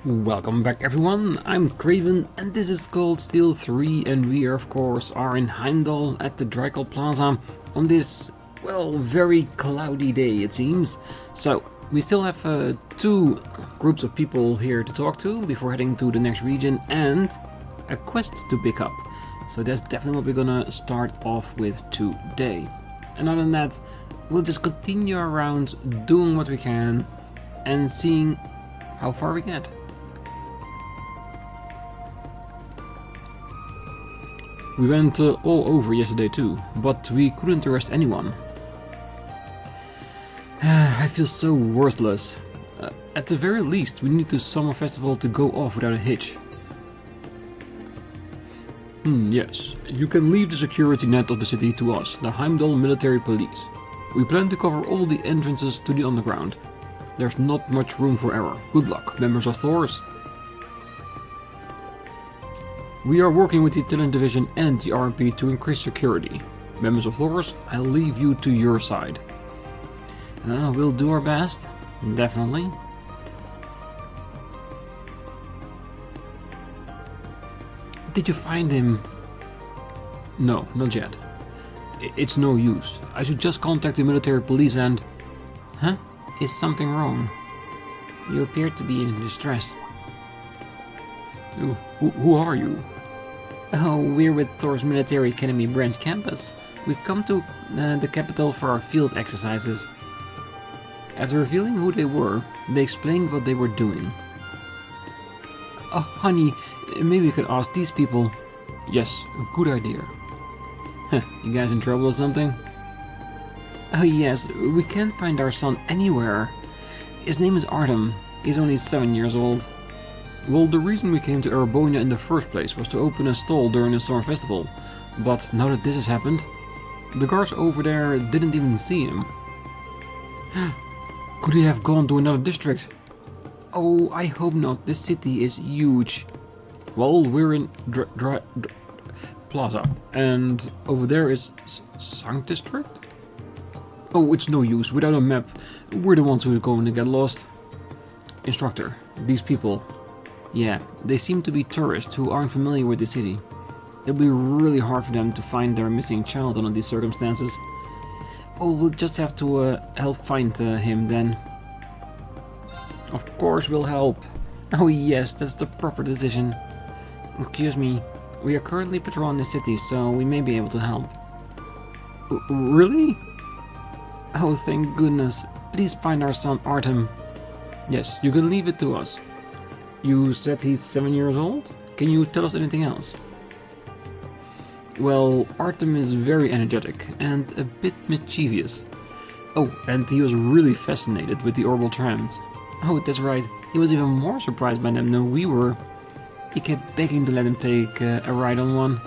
Welcome back everyone, I'm Craven and this is Cold Steel 3 and we of course are in Heimdall at the Drykel Plaza on this, well, very cloudy day it seems. So we still have two groups of people here to talk to before heading to the next region and a quest to pick up. So that's definitely what we're gonna start off with today. And other than that, we'll just continue around doing what we can and seeing how far we get. We went all over yesterday too, but we couldn't arrest anyone. I feel so worthless. At the very least, we need the summer festival to go off without a hitch. Yes, you can leave the security net of the city to us, the Heimdall Military Police. We plan to cover all the entrances to the underground. There's not much room for error. Good luck, members of Thors. We are working with the Italian Division and the RMP to increase security. Members of Thors, I leave you to your side. We'll do our best, definitely. Did you find him? No, not yet. It's no use. I should just contact the military police and... Huh? Is something wrong? You appear to be in distress. Who are you? Oh, we're with Thors Military Academy Branch Campus. We've come to the capital for our field exercises. After revealing who they were, they explained what they were doing. Oh, honey, maybe we could ask these people. Yes, good idea. Huh, you guys in trouble or something? Oh yes, we can't find our son anywhere. His name is Artem. He's only 7 years old. Well, the reason we came to Erebonian in the first place was to open a stall during the summer festival. But now that this has happened, the guards over there didn't even see him. Could he have gone to another district? Oh, I hope not. This city is huge. Well, we're in Plaza, and over there is Sank District? Oh, it's no use. Without a map, we're the ones who are going to get lost. Instructor, these people... Yeah, they seem to be tourists who aren't familiar with the city. It'll be really hard for them to find their missing child under these circumstances. Oh, we'll just have to help find him then. Of course we'll help. Oh yes, that's the proper decision. Excuse me, we are currently patrolling the city, so we may be able to help. Really? Oh, thank goodness. Please find our son Artem. Yes, you can leave it to us. You said he's 7 years old? Can you tell us anything else? Well, Artem is very energetic and a bit mischievous. Oh, and he was really fascinated with the orbital trams. Oh, that's right. He was even more surprised by them than we were. He kept begging to let him take a ride on one.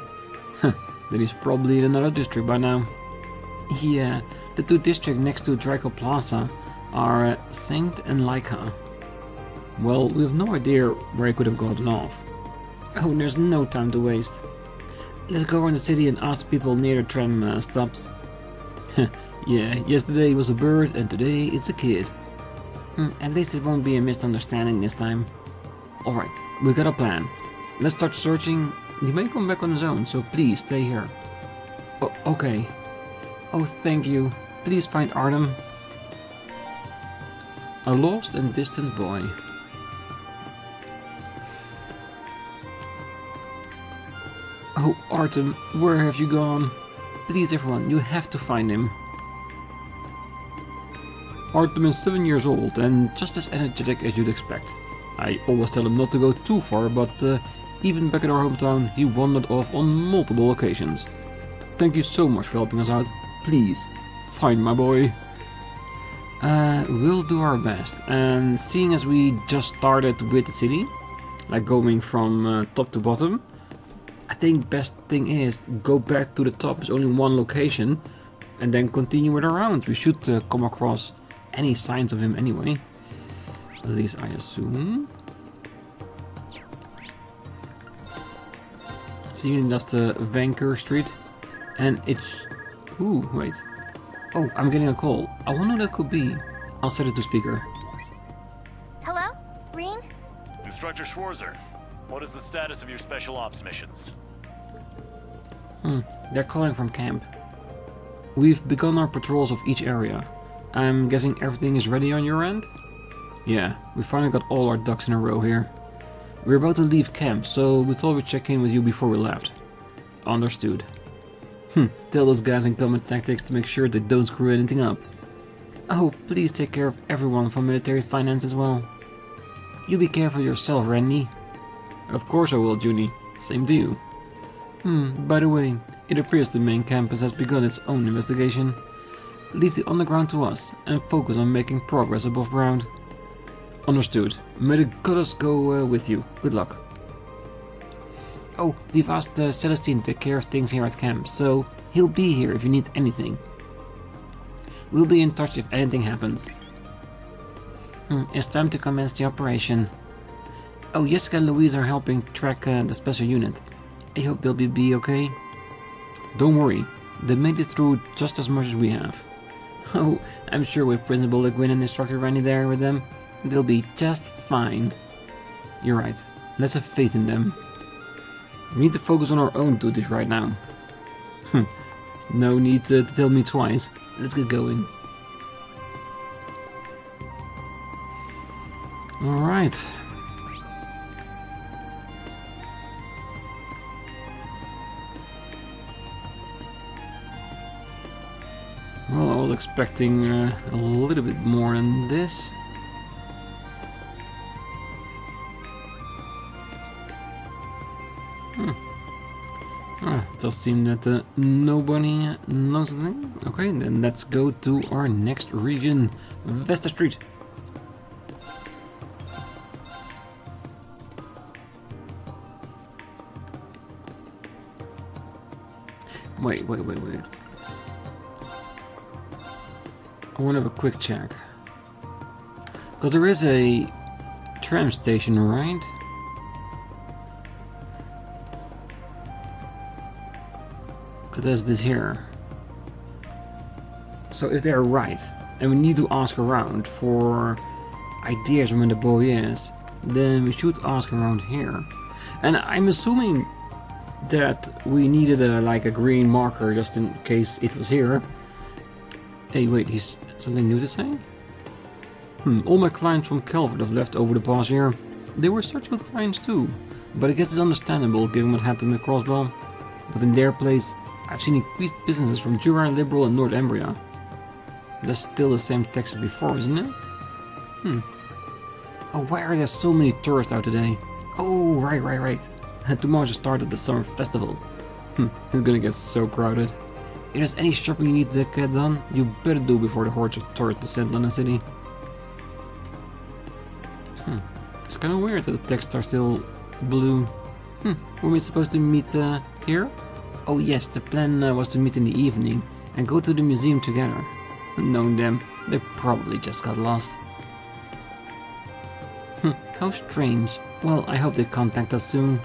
Then he's probably in another district by now. Yeah, the two districts next to Drykel Plaza are Sankt and Laika. Well, we have no idea where he could have gotten off. Oh, there's no time to waste. Let's go around the city and ask people near the tram stops. Yeah, yesterday was a bird and today it's a kid. At least it won't be a misunderstanding this time. Alright, we got a plan. Let's start searching. He may come back on his own, so please stay here. Oh, okay. Oh, thank you. Please find Artem. A lost and distant boy. Oh, Artem, where have you gone? Please, everyone, you have to find him. Artem is 7 years old and just as energetic as you'd expect. I always tell him not to go too far, but even back in our hometown, he wandered off on multiple occasions. Thank you so much for helping us out. Please, find my boy. We'll do our best, and seeing as we just started with the city, like going from top to bottom, I think best thing is go back to the top. There's only one location and then continue it around. We should come across any signs of him anyway. At least I assume. See, that's the Vanker Street. And it's... Ooh, wait. Oh, I'm getting a call. I wonder who that could be. I'll set it to speaker. Hello? Rean? Instructor Schwarzer. What is the status of your special ops missions? They're calling from camp. We've begun our patrols of each area. I'm guessing everything is ready on your end? Yeah, we finally got all our ducks in a row here. We're about to leave camp, so we thought we'd check in with you before we left. Understood. Tell those guys in combat tactics to make sure they don't screw anything up. Oh, please take care of everyone from military finance as well. You be careful yourself, Randy. Of course I will, Junie. Same to you. By the way, it appears the main campus has begun its own investigation. Leave the underground to us and focus on making progress above ground. Understood. May the goddess go with you. Good luck. Oh, we've asked Celestine to take care of things here at camp, so he'll be here if you need anything. We'll be in touch if anything happens. It's time to commence the operation. Oh, Jessica and Louise are helping track the special unit. I hope they'll be okay. Don't worry, they made it through just as much as we have. Oh, I'm sure with Principal Le Guin and Instructor Randy there with them, they'll be just fine. You're right, let's have faith in them. We need to focus on our own duties right now. No need to tell me twice. Let's get going. Alright. Well, I was expecting a little bit more than this. It does seem that nobody knows anything. Okay, then let's go to our next region, Vesta Street. Wait. I want to have a quick check. Because there is a tram station, right? Because there's this here. So if they're right, and we need to ask around for ideas on where the boy is, then we should ask around here. And I'm assuming that we needed like a green marker just in case it was here. Hey, wait, he's something new to say? All my clients from Calvert have left over the past year. They were such good clients too, but I guess it's understandable given what happened with Crossbell. But in their place, I've seen increased businesses from Jura, Liberal and North Embria. That's still the same text as before, isn't it? Oh, why are there so many tourists out today? Oh, right. Tomorrow just started the summer festival. It's gonna get so crowded. If there's any shopping you need to get done, you better do before the hordes of tourists descend on the city. It's kinda weird that the texts are still blue. Were we supposed to meet here? Oh yes, the plan was to meet in the evening and go to the museum together. Knowing them, they probably just got lost. How strange. Well, I hope they contact us soon.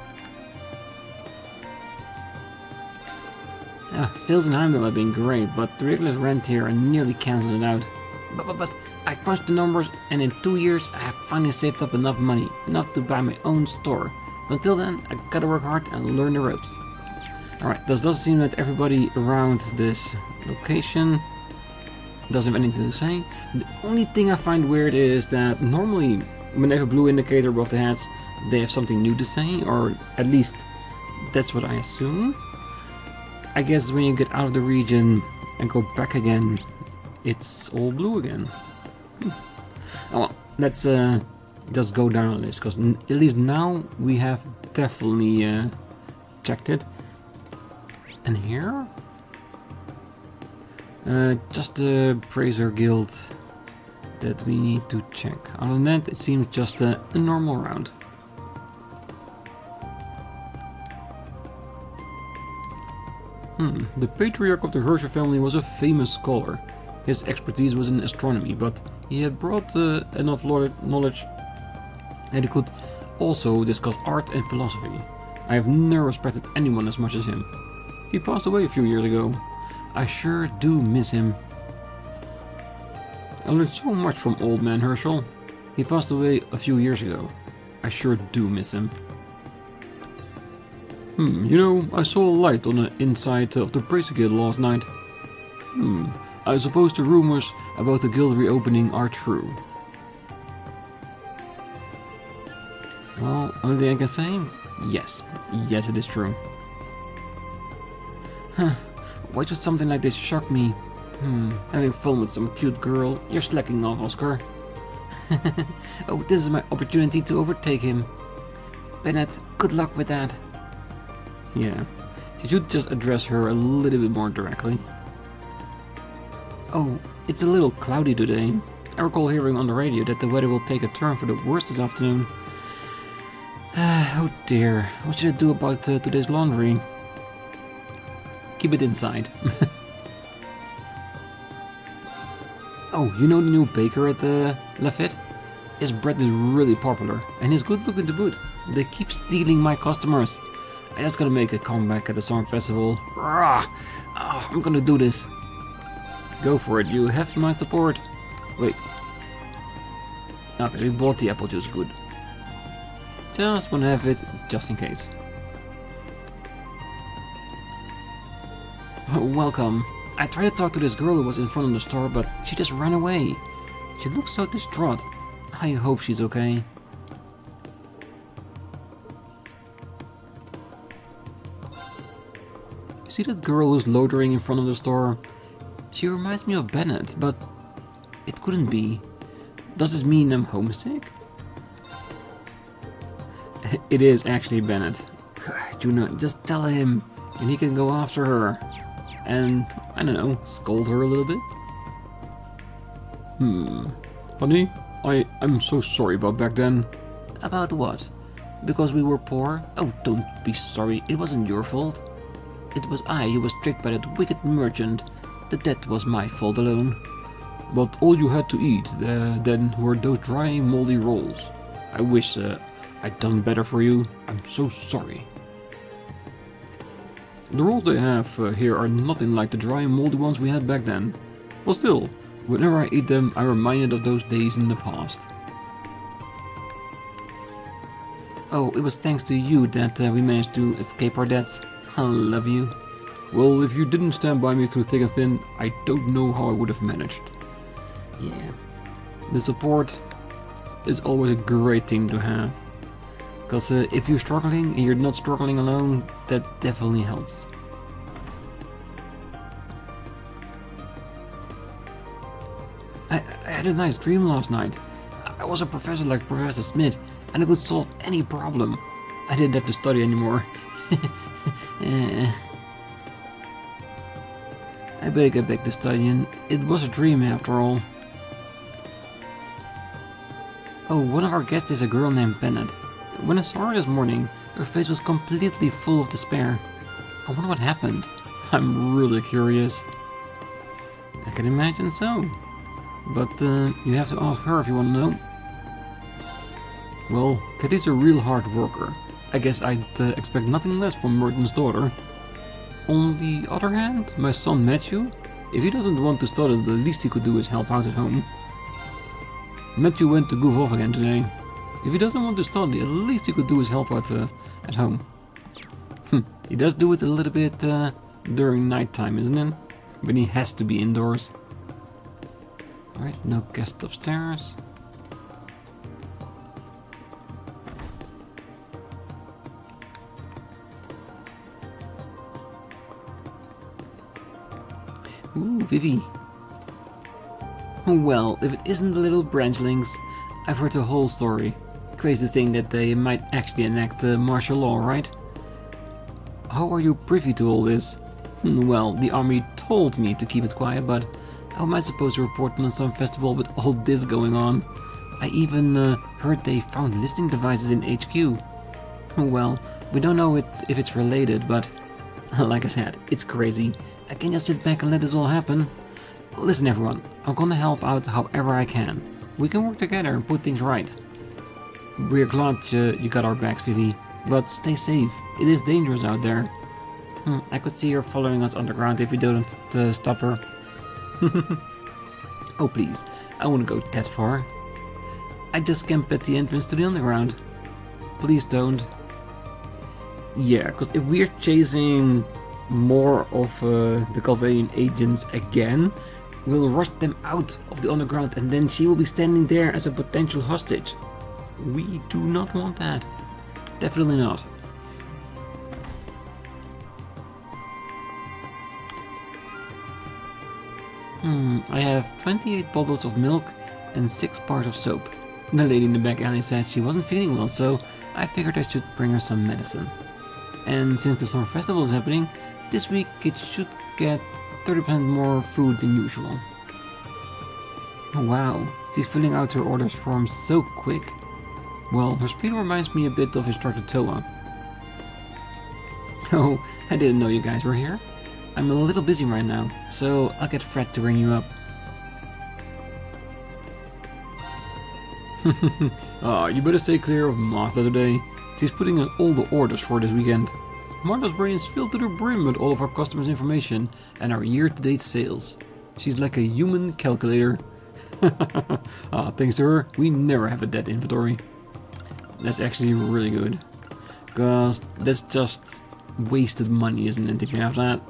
Sales in Heimdall have been great, but the regular rent here nearly cancelled it out. But I crunched the numbers, and in 2 years I have finally saved up enough money, enough to buy my own store. Until then, I gotta work hard and learn the ropes. Alright, this does seem that everybody around this location doesn't have anything to say. The only thing I find weird is that normally when they have a blue indicator above the heads, they have something new to say, or at least that's what I assume. I guess when you get out of the region and go back again, it's all blue again. Oh, well, let's just go down on this, because at least now we have definitely checked it. And here? Just the Praiser Guild that we need to check. Other than that, it seems just a normal round. The patriarch of the Herrscher family was a famous scholar. His expertise was in astronomy, but he had brought enough knowledge that he could also discuss art and philosophy. I have never respected anyone as much as him. He passed away a few years ago. I sure do miss him. I learned so much from old man Herschel. He passed away a few years ago. I sure do miss him. You know, I saw a light on the inside of the Bracer Guild last night. I suppose the rumors about the guild reopening are true. Well, only thing I can say? Yes. Yes, it is true. Why should something like this shock me? Having fun with some cute girl. You're slacking off, Oscar. Oh, this is my opportunity to overtake him. Bennett, good luck with that. Yeah, you should just address her a little bit more directly. Oh, it's a little cloudy today. I recall hearing on the radio that the weather will take a turn for the worse this afternoon. Oh dear, what should I do about today's laundry? Keep it inside. Oh, you know the new baker at Lafitte? His bread is really popular, and he's good looking to boot. They keep stealing my customers. I just gotta make a comeback at the song festival. Rah! Oh, I'm gonna do this. Go for it, you have my support. Wait. Okay, we bought the apple juice, good. Just wanna have it, just in case. Oh, welcome. I tried to talk to this girl who was in front of the store, but she just ran away. She looks so distraught. I hope she's okay. You see that girl who's loitering in front of the store? She reminds me of Bennett, but it couldn't be. Does this mean I'm homesick? It is actually Bennett. Juno, just tell him, and he can go after her. And, I don't know, scold her a little bit? Honey, I'm so sorry about back then. About what? Because we were poor? Oh, don't be sorry, it wasn't your fault. It was I who was tricked by that wicked merchant. The debt was my fault alone. But all you had to eat then were those dry, moldy rolls. I wish I'd done better for you. I'm so sorry. The rolls they have here are nothing like the dry and moldy ones we had back then. But still, whenever I eat them, I'm reminded of those days in the past. Oh, it was thanks to you that we managed to escape our debts. I love you. Well, if you didn't stand by me through thick and thin, I don't know how I would have managed. Yeah, the support is always a great thing to have. Because if you're struggling and you're not struggling alone, that definitely helps. I had a nice dream last night. I was a professor like Professor Smith, and I could solve any problem. I didn't have to study anymore. I better get back to studying. It was a dream after all. Oh, one of our guests is a girl named Bennett. When I saw her this morning, her face was completely full of despair. I wonder what happened. I'm really curious. I can imagine so. But you have to ask her if you want to know. Well, Katie's a real hard worker. I guess I'd expect nothing less from Merton's daughter. On the other hand, my son Matthew, if he doesn't want to study, the least he could do is help out at home. Matthew went to goof off again today. If he doesn't want to study, the least he could do is help out at home. He does do it a little bit during nighttime, isn't it? When he has to be indoors. Alright, no guest upstairs. Ooh, Vivi. Well, if it isn't the little branchlings, I've heard the whole story. Crazy thing that they might actually enact martial law, right? How are you privy to all this? Well, the army told me to keep it quiet, but how am I supposed to report on some festival with all this going on? I even heard they found listening devices in HQ. Well, we don't know if it's related, but like I said, it's crazy. I can't just sit back and let this all happen. Listen everyone, I'm gonna help out however I can. We can work together and put things right. We're glad you got our backs, Vivi, but stay safe. It is dangerous out there. I could see her following us underground if we don't stop her. Oh please, I won't go that far. I just camp at the entrance to the underground. Please don't. Yeah, because if we're chasing more of the Calvanian agents again, we'll rush them out of the underground and then she will be standing there as a potential hostage. We do not want that. Definitely not. I have 28 bottles of milk and 6 bars of soap. The lady in the back alley said she wasn't feeling well, so I figured I should bring her some medicine. And since the summer festival is happening, this week it should get 30% more food than usual. Oh wow, she's filling out her orders form so quick. Well, her speed reminds me a bit of Instructor Toa. Oh, I didn't know you guys were here. I'm a little busy right now, so I'll get Fred to ring you up. You better stay clear of Martha today. She's putting in all the orders for this weekend. Martha's brain is filled to the brim with all of our customers' information and our year-to-date sales. She's like a human calculator. Thanks to her, we never have a dead inventory. That's actually really good. Because that's just wasted money, isn't it, if you have that?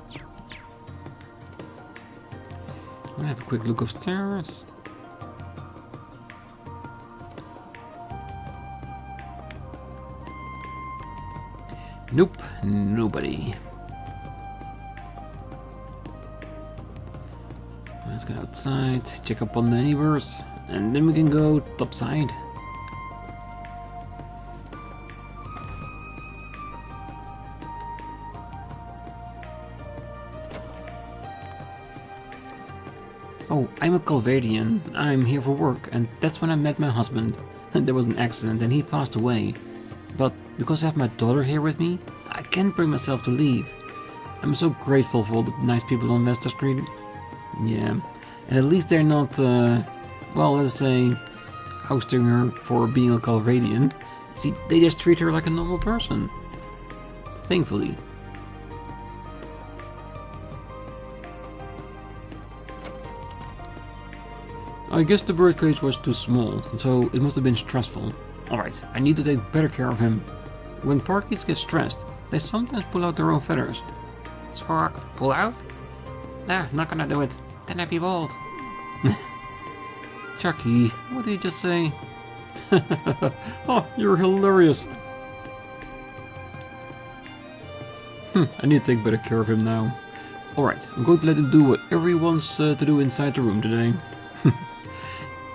I'm gonna have a quick look upstairs. Nope, nobody. Let's go outside, check up on the neighbors, and then we can go topside. Oh, I'm a Calvadian. I'm here for work, and that's when I met my husband. There was an accident and he passed away. But because I have my daughter here with me, I can't bring myself to leave. I'm so grateful for all the nice people on Vesta Street. Yeah, and at least they're not, well, let's say, ousting her for being a Calvadian. See, they just treat her like a normal person. Thankfully. I guess the birdcage was too small, so it must have been stressful. Alright, I need to take better care of him. When parakeets get stressed, they sometimes pull out their own feathers. Squawk, pull out? Nah, not gonna do it. Then I'd be bold. Chucky, what did you just say? Oh, you're hilarious. I need to take better care of him now. Alright, I'm going to let him do whatever he wants to do inside the room today.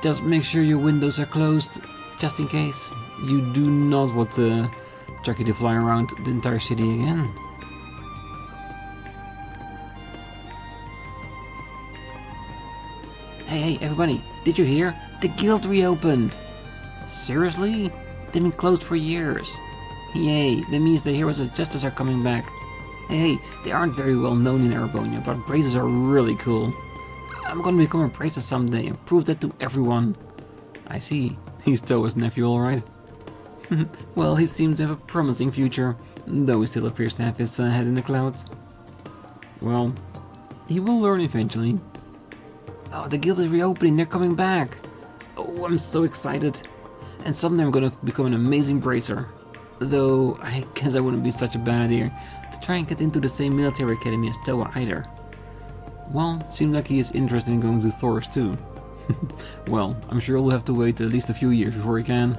Just make sure your windows are closed, just in case. You do not want Chucky to fly around the entire city again. Hey, everybody, did you hear? The guild reopened! Seriously? They've been closed for years. Yay, that means the heroes of justice are coming back. Hey, they aren't very well known in Erebonian, but braces are really cool. I'm gonna become a bracer someday and prove that to everyone. I see. He's Toa's nephew, alright. Well, he seems to have a promising future, though he still appears to have his head in the clouds. Well, he will learn eventually. Oh, the guild is reopening, they're coming back. Oh, I'm so excited. And someday I'm gonna become an amazing bracer. Though, I guess I wouldn't be such a bad idea to try and get into the same military academy as Toa either. Well, seems like he is interested in going to Thors too. Well, I'm sure he'll have to wait at least a few years before he can.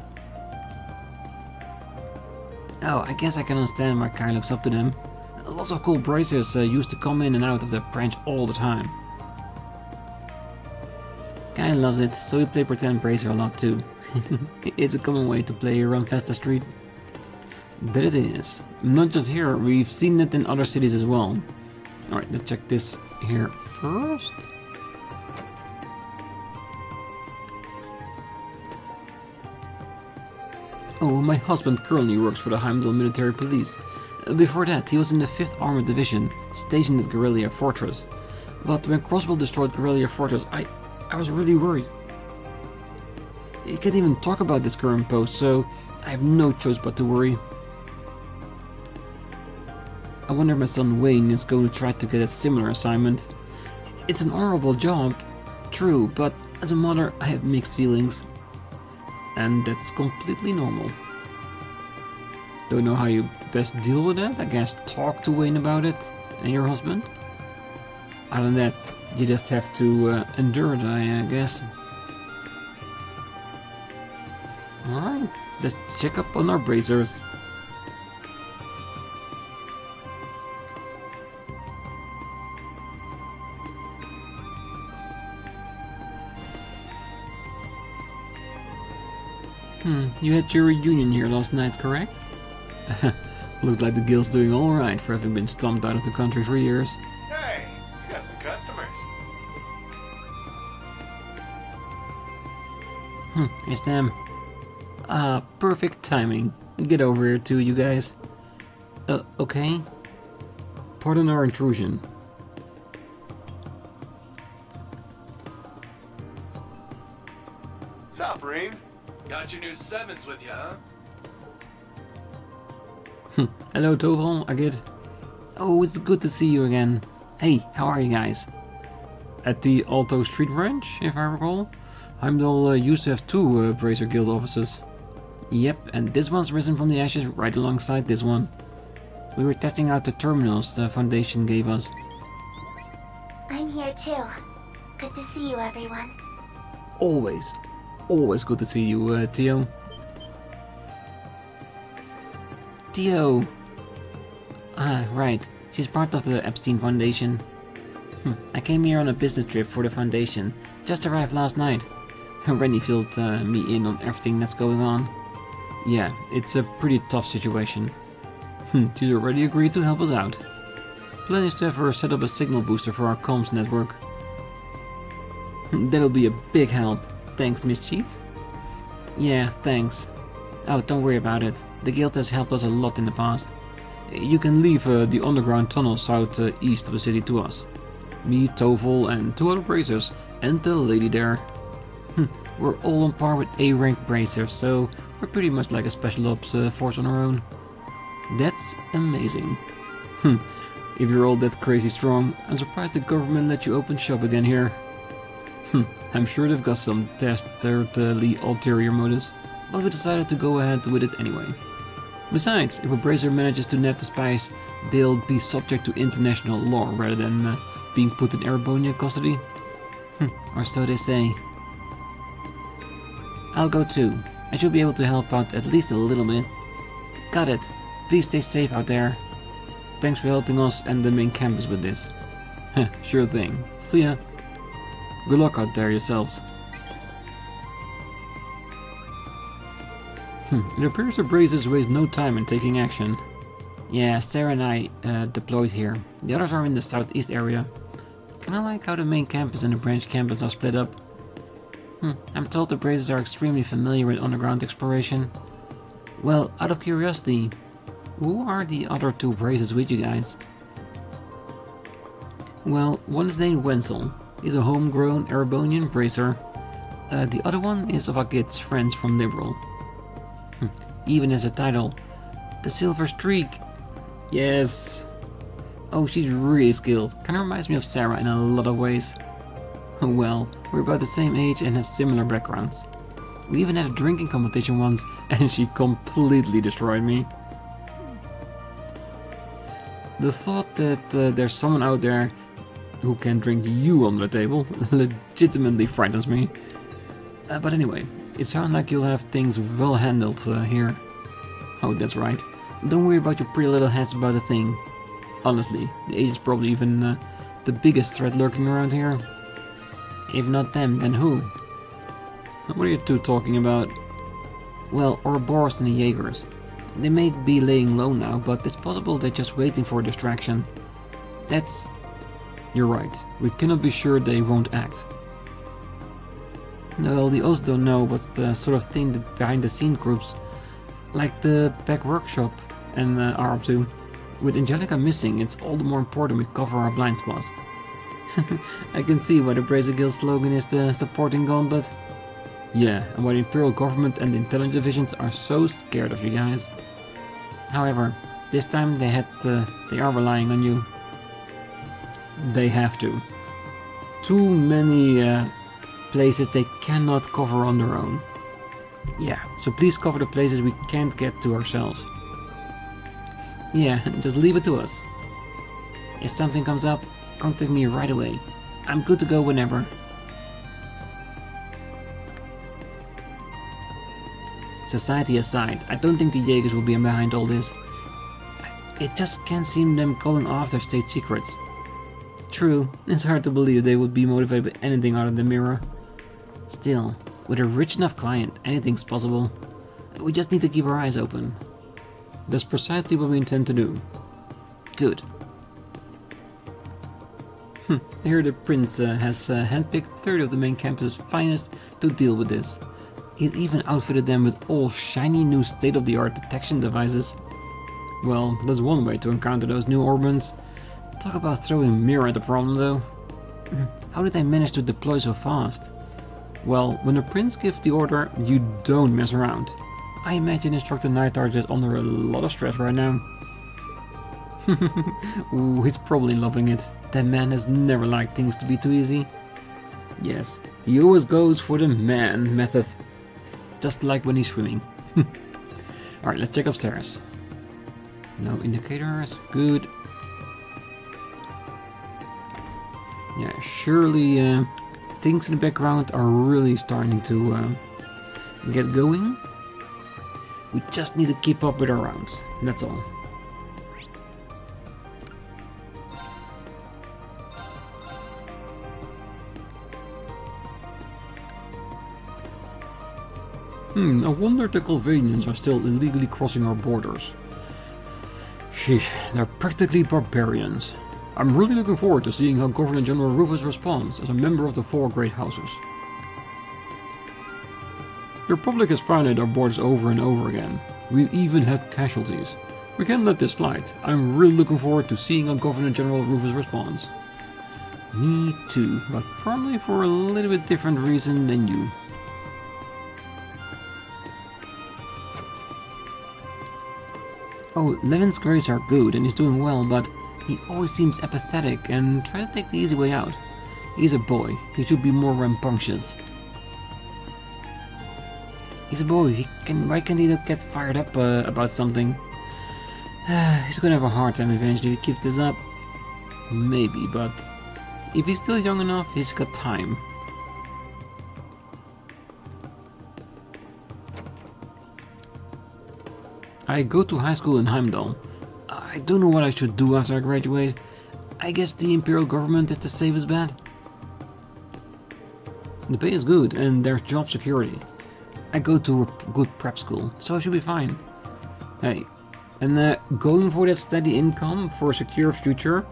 Oh, I guess I can understand why Kai looks up to them. Lots of cool bracers used to come in and out of their branch all the time. Kai loves it, so we play pretend bracer a lot too. It's a common way to play around Vesta Street. But it is. Not just here, we've seen it in other cities as well. Alright, let's check this here first. Oh, my husband currently works for the Heimdall Military Police. Before that, he was in the 5th Armored Division, stationed at Guerrilla Fortress. But when Crossbell destroyed Guerrilla Fortress, I was really worried. He can't even talk about this current post, so I have no choice but to worry. I wonder if my son Wayne is going to try to get a similar assignment. It's an honorable job, true, but as a mother I have mixed feelings. And that's completely normal. Don't know how you best deal with that. I guess talk to Wayne about it and your husband. Other than that, you just have to endure it, I guess. Alright, let's check up on our bracers. You had your reunion here last night, correct? Looked like the guild's doing alright for having been stomped out of the country for years. Hey, you got some customers. It's them. Ah, perfect timing. Get over here too, you guys. Okay. Pardon our intrusion. Sup, Rean? Got your new 7s with you, huh? Hello, Toval, Agit. Oh, it's good to see you again. Hey, how are you guys? At the Alto Street Branch, if I recall. Heimdall used to have 2 Bracer Guild offices. Yep, and this one's risen from the ashes right alongside this one. We were testing out the terminals the Foundation gave us. I'm here too. Good to see you, everyone. Always good to see you, Theo. Theo! Ah, right. She's part of the Epstein Foundation. I came here on a business trip for the Foundation. Just arrived last night. Rennie filled me in on everything that's going on. Yeah, it's a pretty tough situation. She's already agreed to help us out. Plan is to have her set up a signal booster for our comms network. That'll be a big help. Thanks, Miss Chief. Yeah, thanks. Oh, don't worry about it. The guild has helped us a lot in the past. You can leave the underground tunnel southeast of the city to us. Me, Toval, and 2 other bracers, and the lady there. We're all on par with A-rank bracers, so we're pretty much like a special ops force on our own. That's amazing. If you're all that crazy strong, I'm surprised the government let you open shop again here. I'm sure they've got some dastardly ulterior motives, but we decided to go ahead with it anyway. Besides, if a bracer manages to nab the spies, they'll be subject to international law rather than being put in Erebonian custody. Or so they say. I'll go too. I should be able to help out at least a little bit. Got it. Please stay safe out there. Thanks for helping us and the main campus with this. Sure thing. See ya. Good luck out there yourselves. It appears the bracers waste no time in taking action. Yeah, Sarah and I deployed here. The others are in the southeast area. Kinda like how the main campus and the branch campus are split up. I'm told the bracers are extremely familiar with underground exploration. Well, out of curiosity, who are the other 2 bracers with you guys? Well, one is named Wenzel. He's a homegrown Erebonian bracer. The other one is of Agit's friends from Liberal. Even as a title, the Silver Streak. Yes. Oh, she's really skilled. Kinda reminds me of Sarah in a lot of ways. Well, we're about the same age and have similar backgrounds. We even had a drinking competition once, and she completely destroyed me. The thought that there's someone out there who can drink you under the table legitimately frightens me. But anyway, it sounds like you'll have things well handled here. Oh, that's right. Don't worry about your pretty little heads about a thing. Honestly, the age is probably even the biggest threat lurking around here. If not them, then who? What are you 2 talking about? Well, Ouroboros and the Jaegers. They may be laying low now, but it's possible they're just waiting for a distraction. That's... You're right. We cannot be sure they won't act. Well, the O's don't know what's the sort of thing that behind the scene groups, like the back workshop, and are up to. With Angelica missing, it's all the more important we cover our blind spots. I can see why the Bracer Guild slogan is the supporting gauntlet. Yeah, and why the Imperial Government and the intelligence divisions are so scared of you guys. However, this time they are relying on you. They have to. Too many places they cannot cover on their own. Yeah, so please cover the places we can't get to ourselves. Yeah, just leave it to us. If something comes up, contact me right away. I'm good to go whenever. Society aside, I don't think the Jaegers will be behind all this. It just can't seem them going after state secrets. True, it's hard to believe they would be motivated by anything other than Mira. Still, with a rich enough client, anything's possible. We just need to keep our eyes open. That's precisely what we intend to do. Good. Here the prince has handpicked 30 of the main campus's finest to deal with this. He's even outfitted them with all shiny new state-of-the-art detection devices. Well, that's one way to encounter those new Orbans. Talk about throwing Mira at the problem though. How did they manage to deploy so fast? Well, when the prince gives the order, you don't mess around. I imagine Instructor Nightar is under a lot of stress right now. Ooh, he's probably loving it. That man has never liked things to be too easy. Yes, he always goes for the man method. Just like when he's swimming. Alright, let's check upstairs. No indicators, good. Yeah, surely things in the background are really starting to get going. We just need to keep up with our rounds, that's all. I wonder if the Galvanians are still illegally crossing our borders. Sheesh, they're practically barbarians. I'm really looking forward to seeing how Governor General Rufus responds as a member of the 4 great houses. The Republic has violated our borders over and over again. We've even had casualties. We can't let this slide. I'm really looking forward to seeing how Governor General Rufus responds. Me too, but probably for a little bit different reason than you. Oh, Levin's grades are good and he's doing well, but he always seems apathetic and tries to take the easy way out. He's a boy, he should be more rambunctious. He's a boy, why can't he not get fired up about something? He's gonna have a hard time eventually if he keeps this up. Maybe, but if he's still young enough, he's got time. I go to high school in Heimdall. I don't know what I should do after I graduate. I guess the Imperial government is the safest bet. The pay is good and there's job security. I go to a good prep school, so I should be fine. Hey, and going for that steady income for a secure future,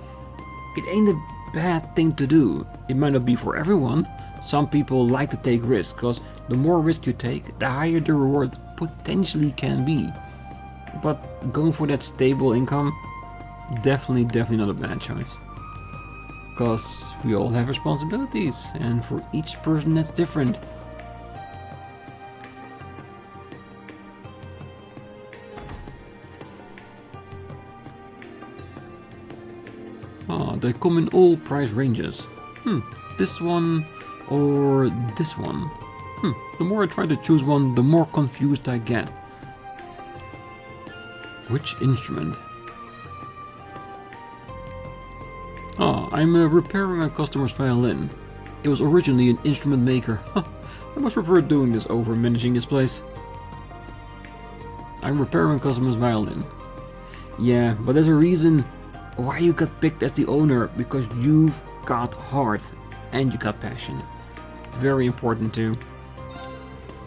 it ain't a bad thing to do. It might not be for everyone. Some people like to take risks, because the more risk you take, the higher the reward potentially can be. But going for that stable income, definitely not a bad choice. Because we all have responsibilities, and for each person that's different. They come in all price ranges. This one or this one. The more I try to choose one, the more confused I get. Which instrument? I'm repairing a customer's violin. It was originally an instrument maker. I much prefer doing this over managing this place. I'm repairing a customer's violin. Yeah, but there's a reason why you got picked as the owner, because you've got heart and you got passion. Very important too.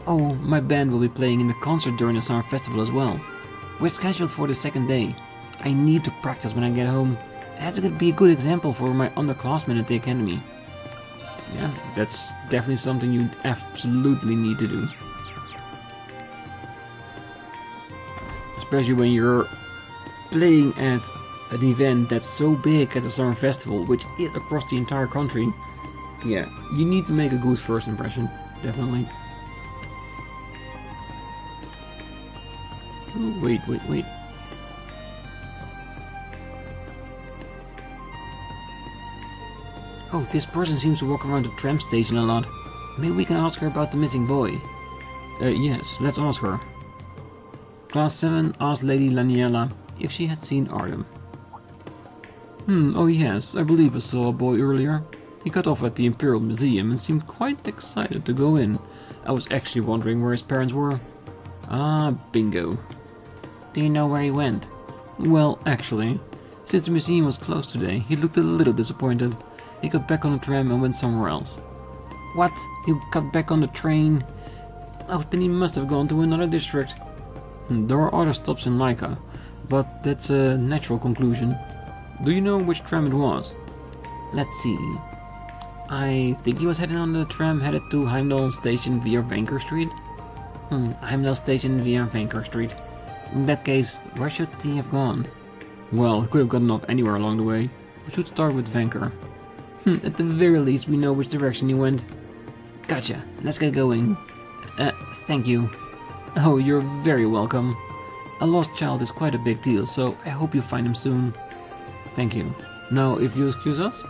Oh, my band will be playing in the concert during the summer festival as well. We're scheduled for the 2nd day. I need to practice when I get home. I have to be a good example for my underclassmen at the academy. Yeah, that's definitely something you absolutely need to do. Especially when you're playing at an event that's so big as the summer festival, which is across the entire country. Yeah, you need to make a good first impression, definitely. Ooh, wait. Oh, this person seems to walk around the tram station a lot. Maybe we can ask her about the missing boy. Yes, let's ask her. Class 7 asked Lady Laniela if she had seen Artem. Oh yes, I believe I saw a boy earlier. He got off at the Imperial Museum and seemed quite excited to go in. I was actually wondering where his parents were. Ah, bingo. Do you know where he went? Well, actually, since the museum was closed today, he looked a little disappointed. He got back on the tram and went somewhere else. What? You got back on the train? Oh, then he must have gone to another district. There are other stops in Laika, but that's a natural conclusion. Do you know which tram it was? Let's see. I think he was heading on the tram headed to Heimdall Station via Vanker Street. Heimdall Station via Vanker Street. In that case, where should he have gone? Well, he could have gotten off anywhere along the way. We should start with Vanker. At the very least, we know which direction he went. Gotcha. Let's get going. Thank you. Oh, you're very welcome. A lost child is quite a big deal, so I hope you find him soon. Thank you. Now, if you excuse us.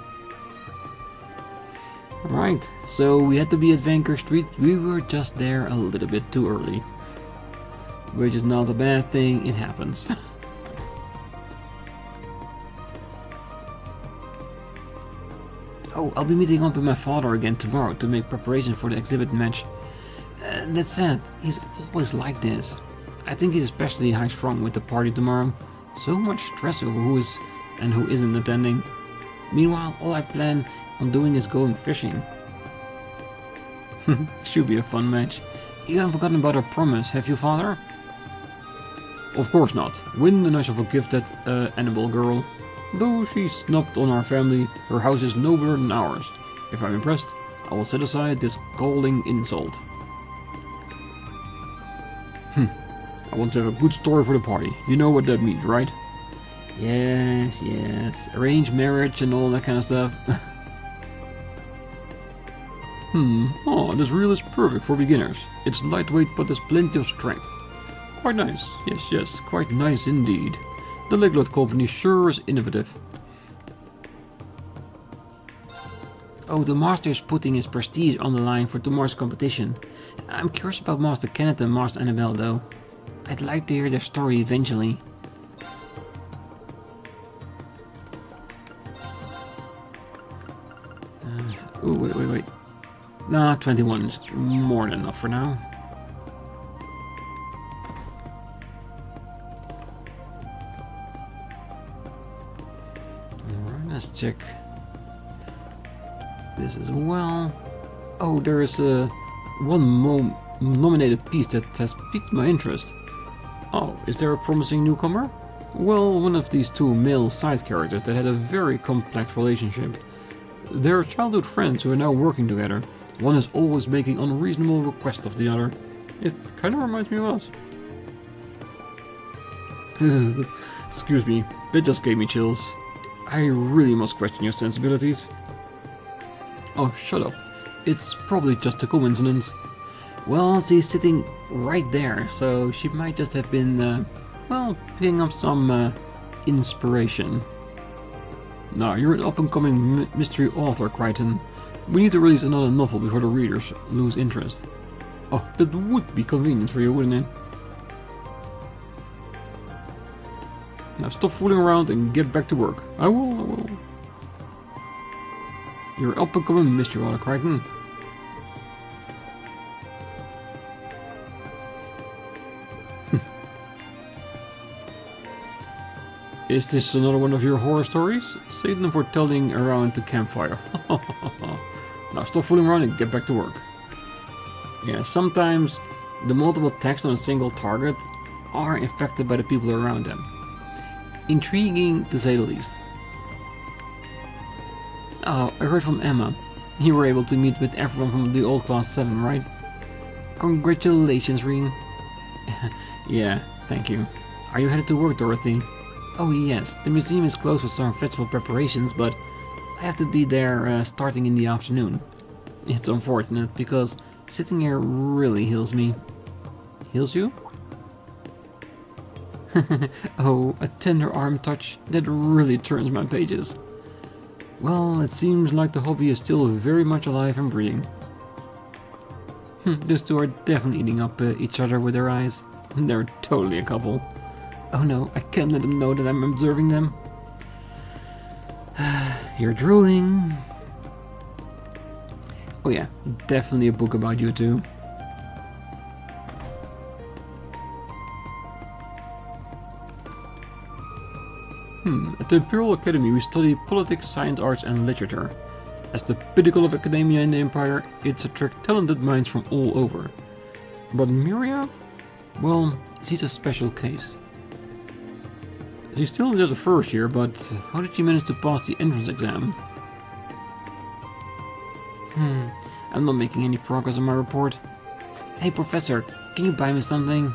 Right, so we had to be at Vanker Street. We were just there a little bit too early. Which is not a bad thing, it happens. Oh, I'll be meeting up with my father again tomorrow to make preparation for the exhibit match. That said, he's always like this. I think he's especially high-strung with the party tomorrow. So much stress over who is and who isn't attending. Meanwhile, all I plan on doing is going fishing. Should be a fun match. You haven't forgotten about our promise, have you, father? Of course not. Win the nice of a gifted animal girl. Though she snubbed on our family, her house is nobler than ours. If I'm impressed, I will set aside this galling insult. I want to have a good story for the party. You know what that means, right? Yes. Arranged marriage and all that kind of stuff. Oh, this reel is perfect for beginners. It's lightweight but there's plenty of strength. Quite nice. Yes, quite nice indeed. The Leglot company sure is innovative. Oh, the master is putting his prestige on the line for tomorrow's competition. I'm curious about Master Kenneth and Master Annabelle though. I'd like to hear their story eventually. Wait. Nah, 21 is more than enough for now. Alright, let's check this as well. Oh, there is one nominated piece that has piqued my interest. Oh, is there a promising newcomer? Well, one of these two male side characters that had a very complex relationship. They're childhood friends who are now working together. One is always making unreasonable requests of the other. It kind of reminds me of us. Excuse me, that just gave me chills. I really must question your sensibilities. Oh, shut up. It's probably just a coincidence. Well, she's sitting right there, so she might just have been, picking up some, inspiration. Now, you're an up-and-coming mystery author, Crichton. We need to release another novel before the readers lose interest. Oh, that would be convenient for you, wouldn't it? Now stop fooling around and get back to work. I will. You're an up-and-coming mystery author, Crichton. Is this another one of your horror stories? Save them for telling around the campfire. Now stop fooling around and get back to work. Yeah, sometimes the multiple attacks on a single target are affected by the people around them. Intriguing to say the least. Oh, I heard from Emma. You were able to meet with everyone from the old Class 7, right? Congratulations, Rean. Yeah, thank you. Are you headed to work, Dorothy? Oh yes, the museum is closed for some festival preparations, but I have to be there starting in the afternoon. It's unfortunate, because sitting here really heals me. Heals you? Oh, a tender arm touch, that really turns my pages. Well, it seems like the hobby is still very much alive and breathing. Those two are definitely eating up each other with their eyes. They're totally a couple. Oh no, I can't let them know that I'm observing them. You're drooling. Oh yeah, definitely a book about you too. At the Imperial Academy we study politics, science, arts and literature. As the pinnacle of academia in the Empire, it's attracts talented minds from all over. But Miria? Well, she's a special case. She's still just a first year, but how did she manage to pass the entrance exam? I'm not making any progress on my report. Hey Professor, can you buy me something?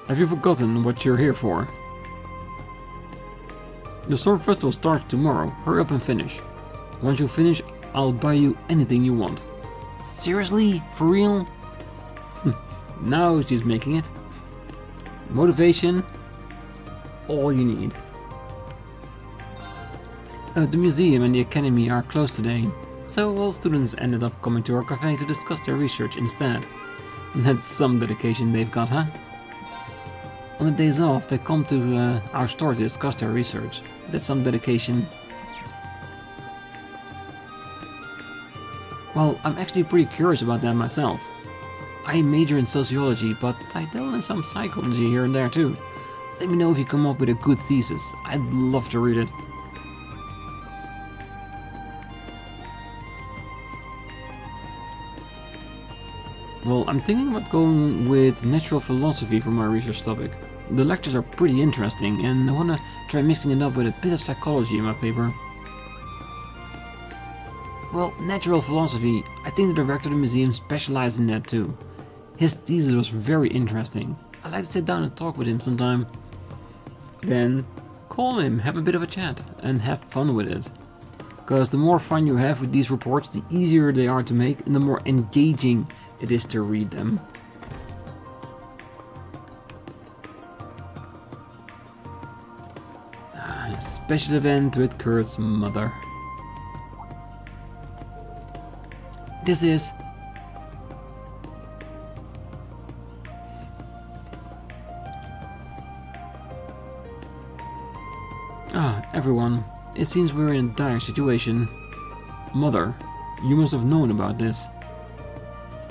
Have you forgotten what you're here for? The Sword Festival starts tomorrow. Hurry up and finish. Once you finish, I'll buy you anything you want. Seriously? For real? Now she's making it. Motivation. All you need. The museum and the academy are closed today, so all students ended up coming to our cafe to discuss their research instead. That's some dedication they've got, huh? On the days off, they come to our store to discuss their research. That's some dedication. Well, I'm actually pretty curious about that myself. I major in sociology, but I dabble in some psychology here and there too. Let me know if you come up with a good thesis. I'd love to read it. Well, I'm thinking about going with natural philosophy for my research topic. The lectures are pretty interesting, and I want to try mixing it up with a bit of psychology in my paper. Well, natural philosophy, I think the director of the museum specialized in that too. His thesis was very interesting. I'd like to sit down and talk with him sometime. Then, call him, have a bit of a chat, and have fun with it. Because the more fun you have with these reports, the easier they are to make, and the more engaging it is to read them. A special event with Kurt's mother. This is... everyone. It seems we're in a dire situation. Mother, you must have known about this.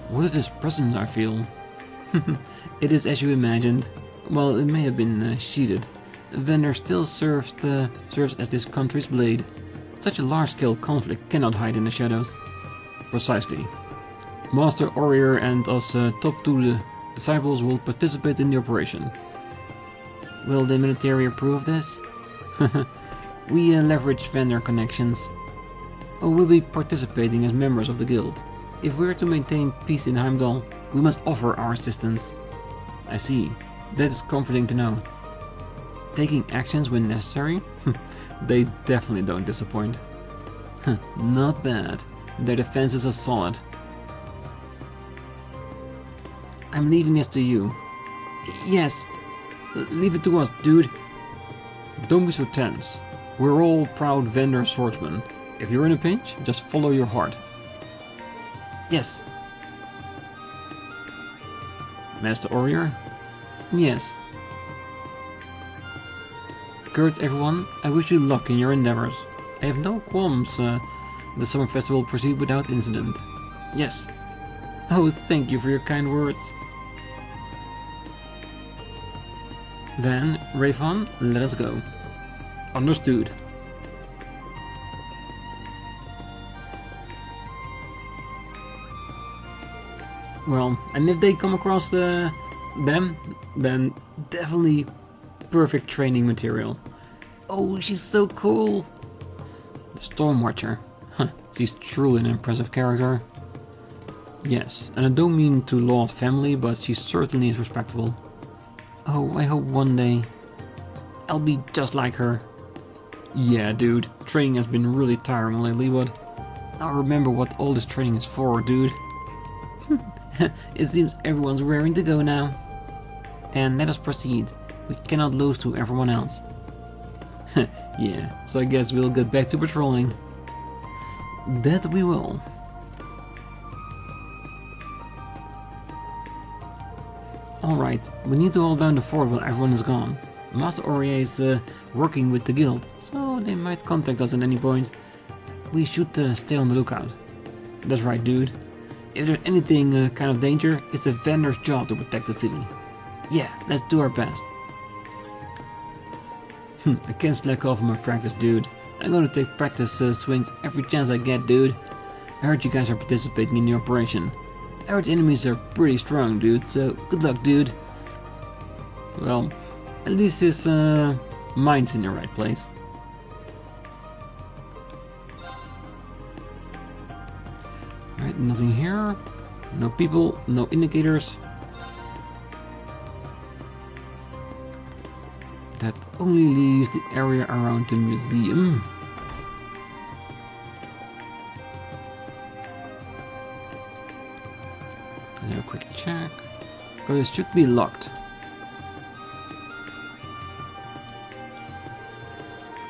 What is this presence I feel? It is as you imagined. Well, it may have been sheeted. Vendor still serves as this country's blade. Such a large-scale conflict cannot hide in the shadows. Precisely. Master Warrior and us top 2 disciples will participate in the operation. Will the military approve this? We leverage vendor connections. We'll be participating as members of the guild. If we're to maintain peace in Heimdall, we must offer our assistance. I see. That is comforting to know. Taking actions when necessary? They definitely don't disappoint. Not bad. Their defenses are solid. I'm leaving this to you. Yes. Leave it to us, dude. Don't be so tense. We're all proud vendor swordsmen. If you're in a pinch, just follow your heart. Yes. Master Warrior? Yes. Kurt, everyone, I wish you luck in your endeavors. I have no qualms the summer festival will proceed without incident. Yes. Oh, thank you for your kind words. Then, Rayfon, let us go. Understood. Well, and if they come across them, then definitely perfect training material. Oh, she's so cool! The Stormwatcher. Huh, she's truly an impressive character. Yes, and I don't mean to laud family, but she certainly is respectable. Oh, I hope one day I'll be just like her. Yeah, dude, training has been really tiring lately, but I remember what all this training is for, dude. It seems everyone's raring to go now. Then let us proceed. We cannot lose to everyone else. Yeah, so I guess we'll get back to patrolling. That we will. Alright, we need to hold down the fort while everyone is gone. Master Aurier is working with the guild, so they might contact us at any point. We should stay on the lookout. That's right, dude. If there's anything kind of danger, it's the vendor's job to protect the city. Yeah, let's do our best. I can't slack off on my practice, dude. I'm gonna take practice swings every chance I get, dude. I heard you guys are participating in the operation. I heard the enemies are pretty strong, dude, so good luck, dude. Well, at least his mind's in the right place. Right, nothing here. No people, no indicators. That only leaves the area around the museum. A quick check. Oh, this should be locked.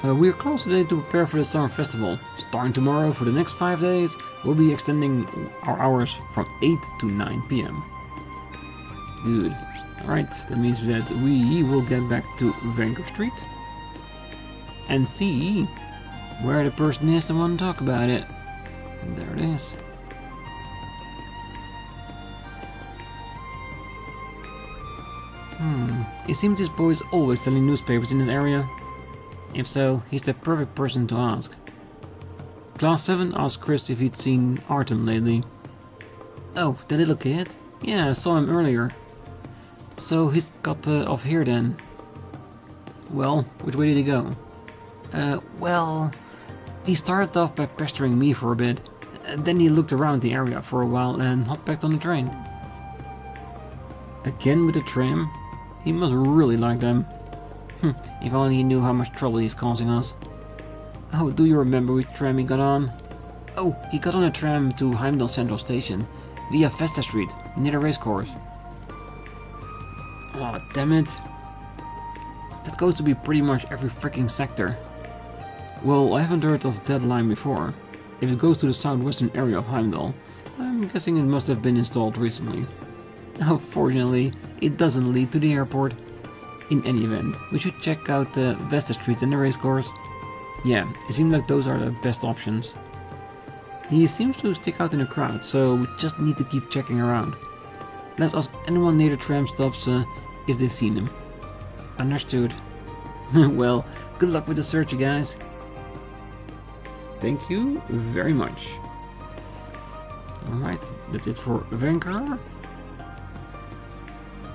We are closed today to prepare for the summer festival. Starting tomorrow for the next 5 days, we'll be extending our hours from 8 to 9 p.m. Good. Alright, that means that we will get back to Vanker Street and see where the person is that want to talk about it. There it is. It seems this boy is always selling newspapers in this area. If so, he's the perfect person to ask. Class 7 asked Chris if he'd seen Artem lately. Oh, the little kid? Yeah, I saw him earlier. So he's got off here then. Well, which way did he go? Well, he started off by pestering me for a bit. Then he looked around the area for a while and hopped back on the train. Again with the tram? He must really like them. If only he knew how much trouble he's causing us. Oh, do you remember which tram he got on? Oh, he got on a tram to Heimdall Central Station, via Vesta Street, near the racecourse. Aw, oh, damn it. That goes to be pretty much every freaking sector. Well, I haven't heard of that line before. If it goes to the southwestern area of Heimdall, I'm guessing it must have been installed recently. Fortunately, it doesn't lead to the airport. In any event, we should check out Vesta Street and the racecourse. Yeah, it seems like those are the best options. He seems to stick out in the crowd, so we just need to keep checking around. Let's ask anyone near the tram stops if they've seen him. Understood. Well, good luck with the search, you guys. Thank you very much. Alright, that's it for Vanker.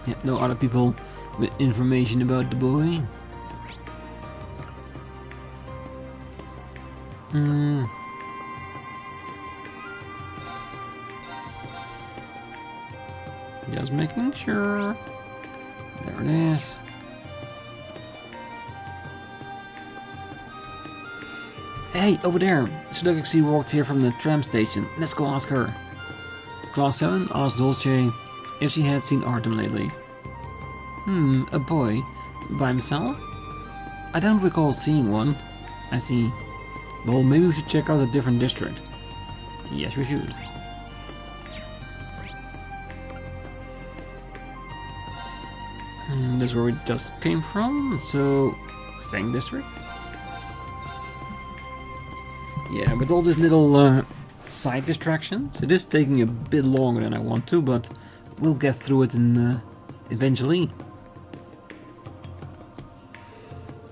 Yeah, no other people with information about the boy. Just making sure. There it is. Hey, over there! Slugixie walked here from the tram station. Let's go ask her. Class 7 asked Dolce if she had seen Artem lately. A boy? By himself? I don't recall seeing one. I see. Well, maybe we should check out a different district. Yes, we should. That's where we just came from, so... Sang district? Yeah, with all these little side distractions, it is taking a bit longer than I want to, but we'll get through it eventually.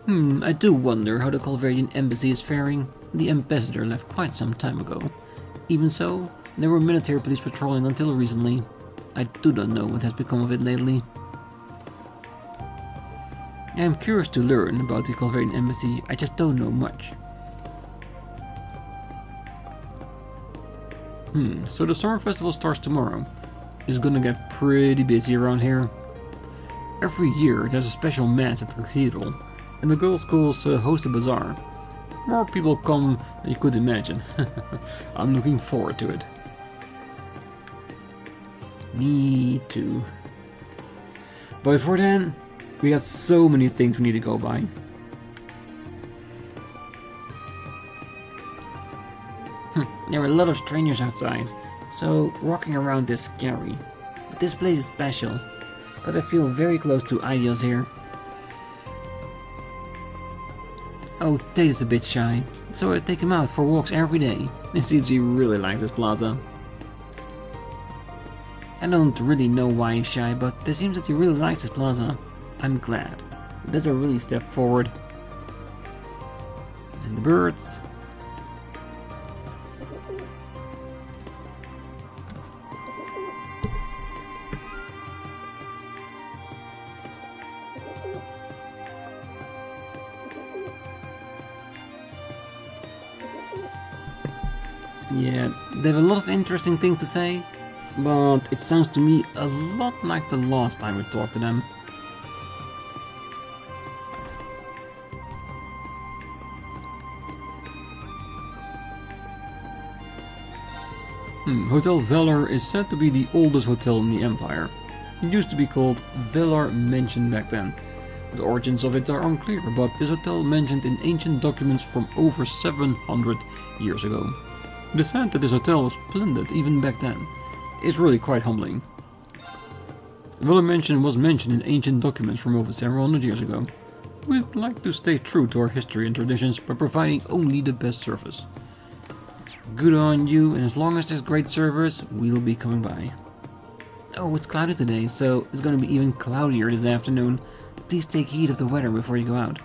I do wonder how the Calvarian embassy is faring. The ambassador left quite some time ago. Even so, there were military police patrolling until recently. I do not know what has become of it lately. I am curious to learn about the Calvarian embassy, I just don't know much. So the summer festival starts tomorrow. It's gonna get pretty busy around here. Every year there's a special mass at the cathedral, and the girls' schools host a bazaar. More people come than you could imagine. I'm looking forward to it. Me too. But before then, we got so many things we need to go by. There are a lot of strangers outside, so walking around is scary. But this place is special. because I feel very close to ideals here. Oh, Tate's a bit shy, so I take him out for walks every day. It seems he really likes this plaza. I don't really know why he's shy, but it seems that he really likes this plaza. I'm glad. That's a really step forward. And the birds. Yeah, they have a lot of interesting things to say, but it sounds to me a lot like the last time we talked to them. Hotel Valor is said to be the oldest hotel in the Empire. It used to be called Velar Mansion back then. The origins of it are unclear, but this hotel mentioned in ancient documents from over 700 years ago. It is said that this hotel was splendid even back then. It's really quite humbling. Velar Mansion was mentioned in ancient documents from over several hundred years ago. We'd like to stay true to our history and traditions by providing only the best service. Good on you, and as long as there's great servers, we'll be coming by. Oh, it's cloudy today, so it's going to be even cloudier this afternoon. Please take heed of the weather before you go out.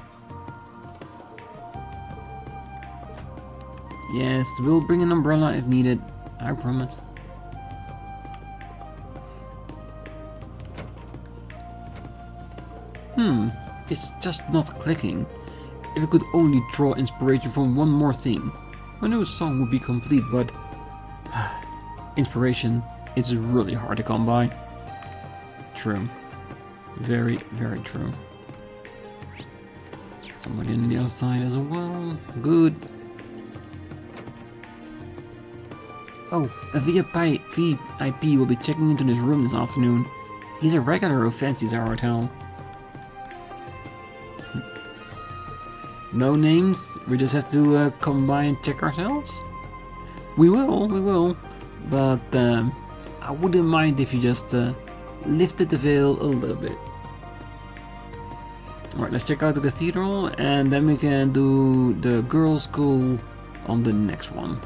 Yes, we'll bring an umbrella if needed, I promise. It's just not clicking. If I could only draw inspiration from one more thing, my new song would be complete, but inspiration is really hard to come by. True. Very, very true. Somebody on the outside as well. Good. Oh, a VIP will be checking into this room this afternoon. He's a regular who fancies our hotel. No names? We just have to come by and check ourselves? We will. But I wouldn't mind if you just lifted the veil a little bit. Alright, let's check out the cathedral and then we can do the girls' school on the next one.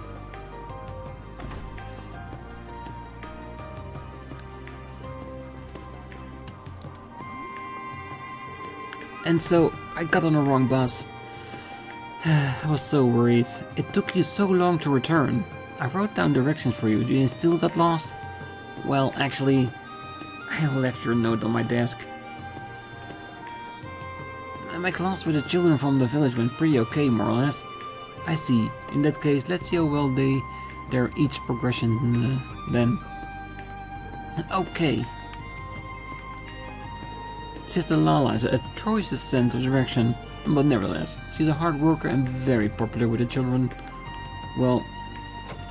And so, I got on the wrong bus. I was so worried. It took you so long to return. I wrote down directions for you. Do you still got lost? Well, actually, I left your note on my desk. My class with the children from the village went pretty okay, more or less. I see. In that case, let's see how well their each progression then. Okay. Sister Lala is a choice sense of direction, but nevertheless, she's a hard worker and very popular with the children. Well,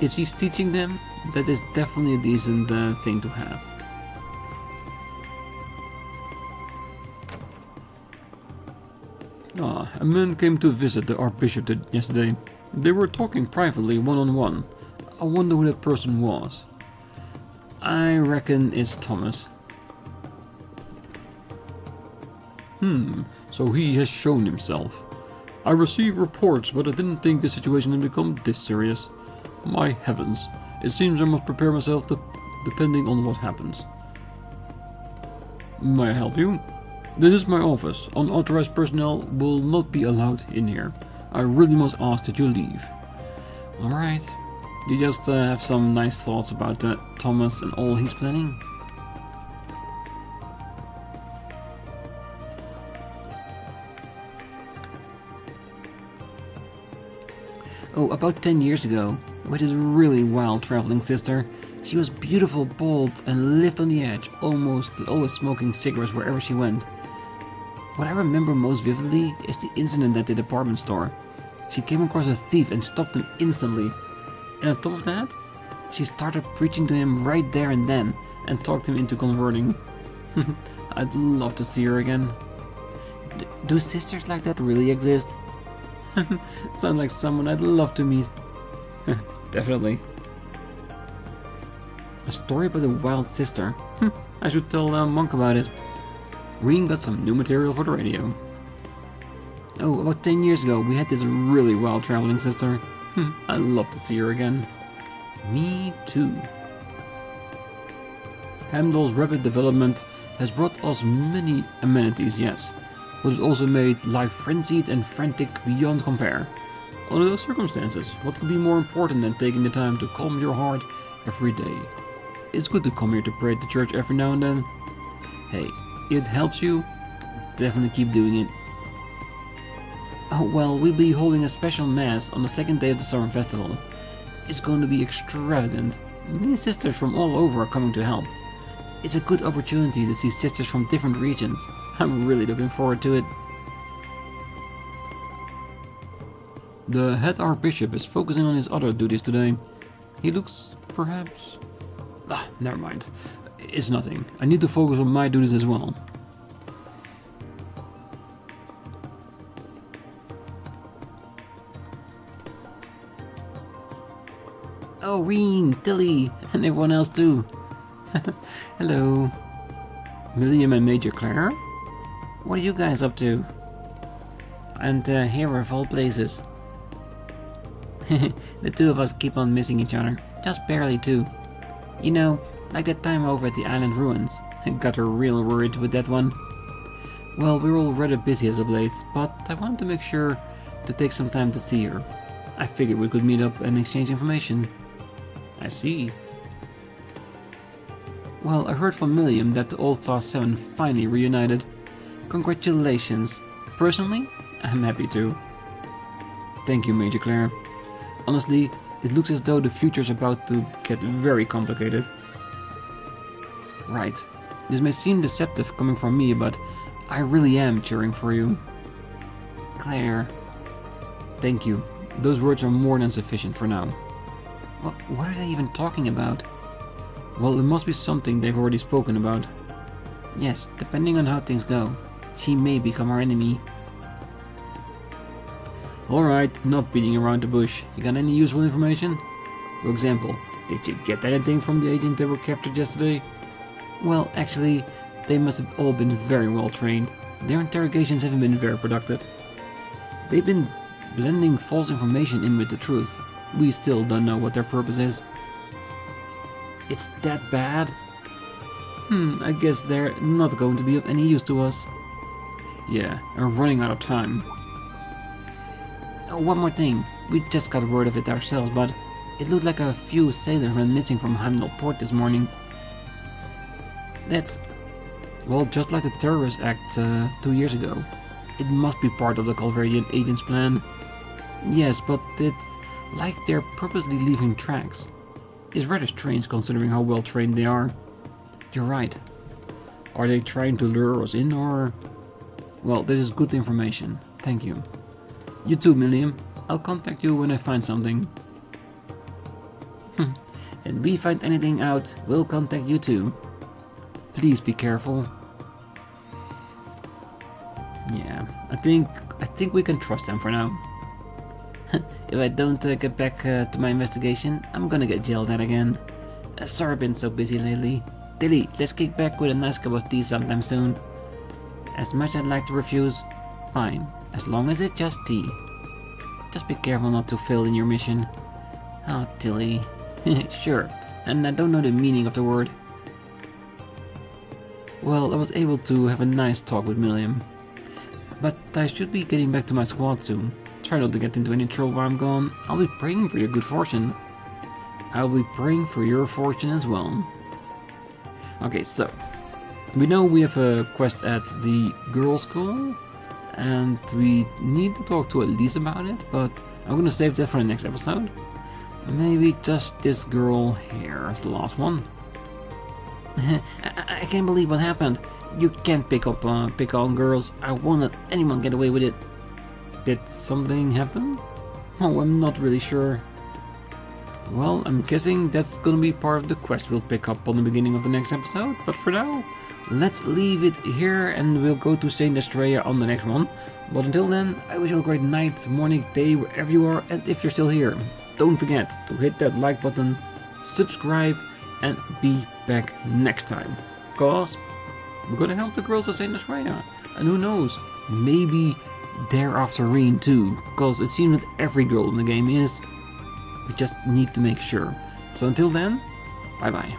if she's teaching them, that is definitely a decent thing to have. A man came to visit the Archbishop yesterday. They were talking privately, one-on-one. I wonder who that person was. I reckon it's Thomas. So he has shown himself. I received reports, but I didn't think the situation had become this serious. My heavens, it seems I must prepare myself depending on what happens. May I help you? This is my office. Unauthorized personnel will not be allowed in here. I really must ask that you leave. Alright. You just have some nice thoughts about Thomas and all he's planning? Oh, about 10 years ago, with his really wild traveling sister. She was beautiful, bold, and lived on the edge, always smoking cigarettes wherever she went. What I remember most vividly is the incident at the department store. She came across a thief and stopped him instantly. And on top of that, she started preaching to him right there and then, and talked him into converting. I'd love to see her again. Do sisters like that really exist? Sounds like someone I'd love to meet. Definitely. A story about a wild sister. I should tell Monk about it. Rean got some new material for the radio. Oh, about 10 years ago we had this really well-traveling sister. I'd love to see her again. Me too. Heimdall's rapid development has brought us many amenities, yes, but it also made life frenzied and frantic beyond compare. Under those circumstances, what could be more important than taking the time to calm your heart every day? It's good to come here to pray at the church every now and then. Hey, if it helps you, definitely keep doing it. Oh well, we'll be holding a special mass on the second day of the summer festival. It's going to be extravagant. Many sisters from all over are coming to help. It's a good opportunity to see sisters from different regions. I'm really looking forward to it. The head archbishop is focusing on his other duties today. He looks, perhaps... never mind. It's nothing. I need to focus on my duties as well. Oh, Rean, Tilly, and everyone else too. Hello. William and Major Claire? What are you guys up to? And here of all places. The two of us keep on missing each other. Just barely too. You know, like that time over at the island ruins. I got her real worried with that one. Well, we're all rather busy as of late, but I wanted to make sure to take some time to see her. I figured we could meet up and exchange information. I see. Well, I heard from William that the old Class 7 finally reunited. Congratulations. Personally, I'm happy too. Thank you, Major Claire. Honestly, it looks as though the future's about to get very complicated. Right. This may seem deceptive coming from me, but I really am cheering for you. Claire. Thank you. Those words are more than sufficient for now. What are they even talking about? Well, it must be something they've already spoken about. Yes, depending on how things go, she may become our enemy. Alright, not beating around the bush. You got any useful information? For example, did you get anything from the agents that were captured yesterday? Well, actually, they must have all been very well trained. Their interrogations haven't been very productive. They've been blending false information in with the truth. We still don't know what their purpose is. It's that bad? I guess they're not going to be of any use to us. Yeah, we're running out of time. Oh, one more thing. We just got word of it ourselves, but it looked like a few sailors went missing from Heimdall Port this morning. That's... well, just like the terrorist act 2 years ago. It must be part of the Calvarian agent's plan. Yes, but it's like they're purposely leaving tracks. It's rather strange considering how well trained they are. You're right. Are they trying to lure us in, or... well, this is good information. Thank you. You too, William. I'll contact you when I find something. And we find anything out, we'll contact you too. Please be careful. Yeah, I think we can trust them for now. If I don't get back to my investigation, I'm gonna get yelled at again. Sorry I've been so busy lately. Tilly, let's kick back with a nice cup of tea sometime soon. As much as I'd like to refuse, fine, as long as it's just tea. Just be careful not to fail in your mission. Oh, Tilly. Sure, and I don't know the meaning of the word. Well, I was able to have a nice talk with William. But I should be getting back to my squad soon. Try not to get into any trouble while I'm gone. I'll be praying for your good fortune. I'll be praying for your fortune as well. Okay, so we know we have a quest at the girls' school, and we need to talk to Elise about it, but I'm gonna save that for the next episode. Maybe just this girl here as the last one. I can't believe what happened. You can't pick on girls. I won't let anyone get away with it. Did something happen? Oh, I'm not really sure. Well, I'm guessing that's gonna be part of the quest we'll pick up on the beginning of the next episode, but for now, let's leave it here and we'll go to Saint Estrella on the next one. But until then, I wish you a great night, morning, day, wherever you are, and if you're still here, don't forget to hit that like button, subscribe, and be back next time. 'Cause We're gonna help the girls of Saint Freya. And who knows, maybe they're after Rean too, because it seems that every girl in the game is. We just need to make sure. So until then, bye bye.